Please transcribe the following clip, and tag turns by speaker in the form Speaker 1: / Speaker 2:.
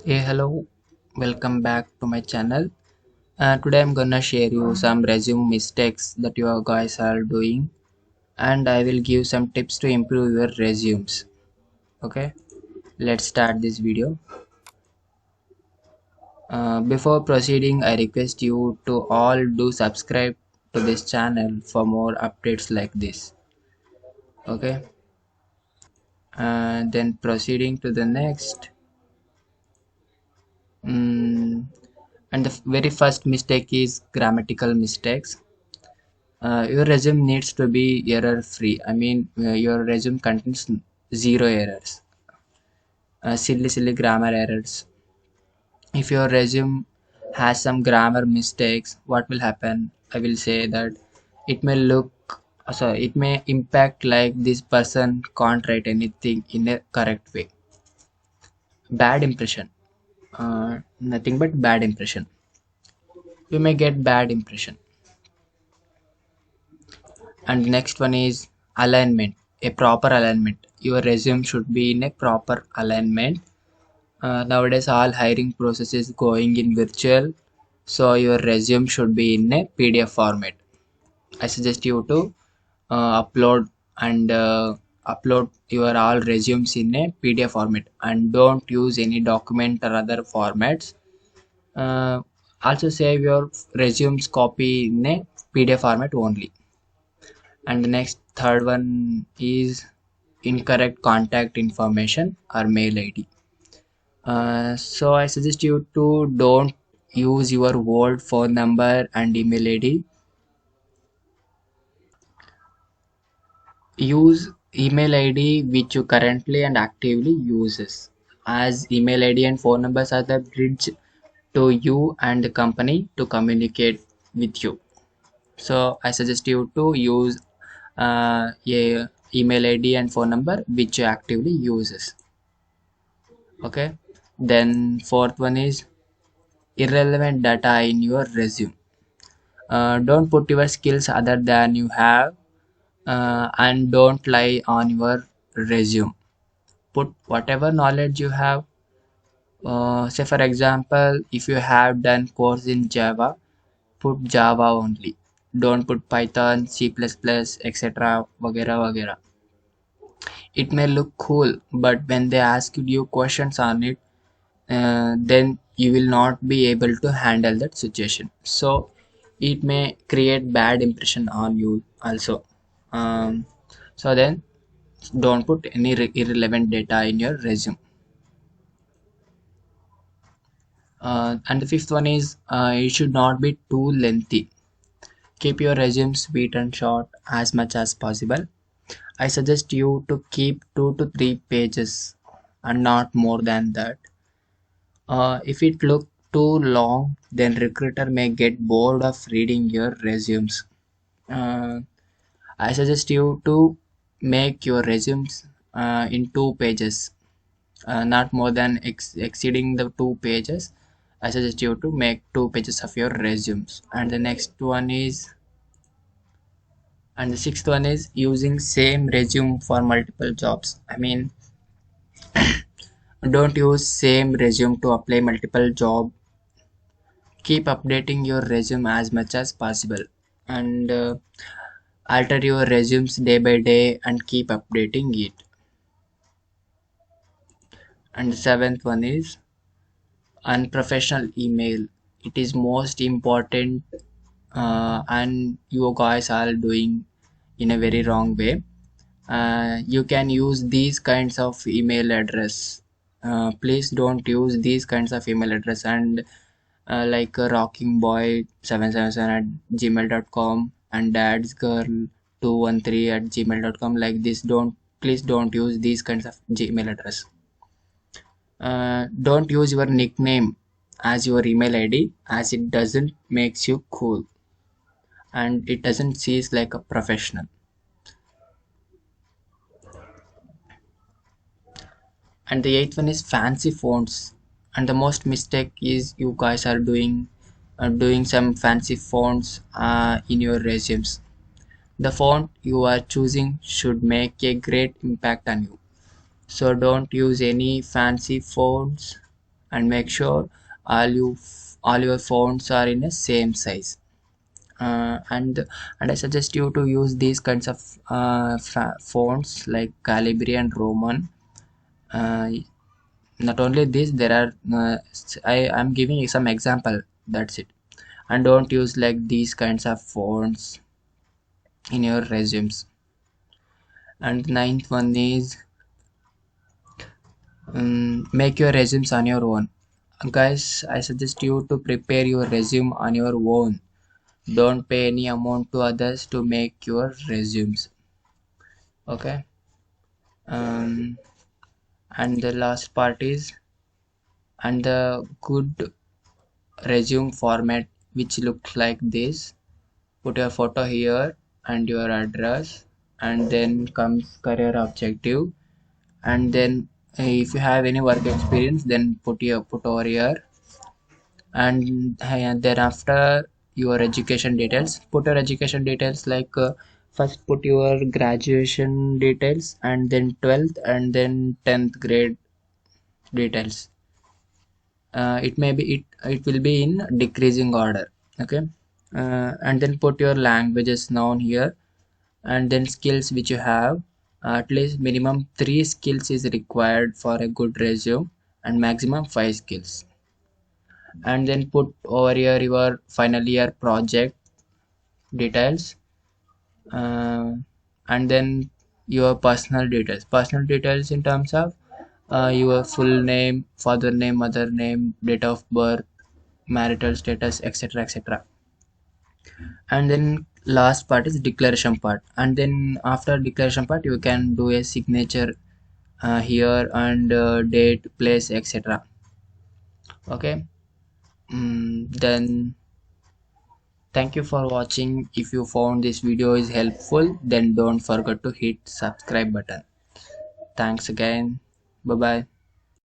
Speaker 1: Hey, hello, welcome back to my channel. Today I'm gonna share you some resume mistakes that you guys are doing, and I will give some tips to improve your resumes. Okay, let's start this video. Before proceeding, I request you to all do subscribe to this channel for more updates like this. Okay, then proceeding to the next. Mm, and the very first mistake is grammatical mistakes. Your resume needs to be error free. I mean, your resume contains zero errors, silly grammar errors. If your resume has some grammar mistakes, what will happen? I will say that it may look, it may impact like this person can't write anything in a correct way. Bad impression, nothing but bad impression. You may get bad impression. And next one is alignment, a proper alignment. Your resume should be in a proper alignment. Nowadays all hiring process is going in virtual, so your resume should be in a PDF format. I suggest you to upload and upload your all resumes in a PDF format, and don't use any document or other formats. Also save your resumes copy in a PDF format only. And the next third one is incorrect contact information or mail ID. So I suggest you to don't use your old phone number and email ID. Use email ID which you currently and actively uses, as email ID and phone numbers are the bridge to you and the company to communicate with you. So I suggest you to use a email ID and phone number which you actively uses. Okay. Then fourth one is irrelevant data in your resume. Don't put your skills other than you have, and don't lie on your resume. Put whatever knowledge you have. Say for example, if you have done course in Java, put Java only. Don't put Python, C++, etc. Vagera vagera. It may look cool, but when they ask you questions on it, then you will not be able to handle that situation. So it may create bad impression on you also. um, so then don't put any irrelevant data in your resume. And the fifth one is it should not be too lengthy. Keep your resume sweet and short as much as possible. I suggest you to keep 2 to 3 pages and not more than that. If it look too long, then recruiter may get bored of reading your resumes. Uh, I suggest you to make your resumes in 2 pages, not more than exceeding the 2 pages. I suggest you to make 2 pages of your resumes. And the sixth one is using same resume for multiple jobs. I mean, don't use same resume to apply multiple job. Keep updating your resume as much as possible, and alter your resumes day by day and keep updating it. And the seventh one is unprofessional email. It is most important, and you guys are doing in a very wrong way. You can use these kinds of email address. Please don't use these kinds of email address, and like rocking boy 777 at gmail.com and dads girl 213 at gmail.com, like this. Don't, please don't use these kinds of gmail address. Don't use your nickname as your email ID, as it doesn't makes you cool and it doesn't seems like a professional. And the eighth one is fancy fonts. And the most mistake is you guys are doing some fancy fonts in your resumes. The font you are choosing should make a great impact on you. So don't use any fancy fonts. and make sure all your fonts are in a same size. And I suggest you to use these kinds of fonts like Calibri and Roman. uh, Not only this, there are I'm giving you some example, that's it. And don't use like these kinds of fonts in your resumes. And the ninth one is, make your resumes on your own. Guys, I suggest you to prepare your resume on your own. Don't pay any amount to others to make your resumes. Okay. um, and the last part is, and the good resume format which looks like this: put your photo here and your address, and then comes career objective, and then if you have any work experience, then put over here. And then after, your education details, put your education details like, first put your graduation details, and then 12th and then 10th grade details. It will be in decreasing order. Okay. And then put your languages down here, and then skills which you have. At least minimum 3 skills is required for a good resume, and maximum 5 skills. And then put over here your final year project details. uh, and then your personal details in terms of your full name, father name, mother name, date of birth, marital status, etc., etc. And then last part is declaration part, and then after declaration part you can do a signature here, and date, place, etc. Okay. Then thank you for watching. If you found this video is helpful, then don't forget to hit subscribe button. Thanks again. Bye bye.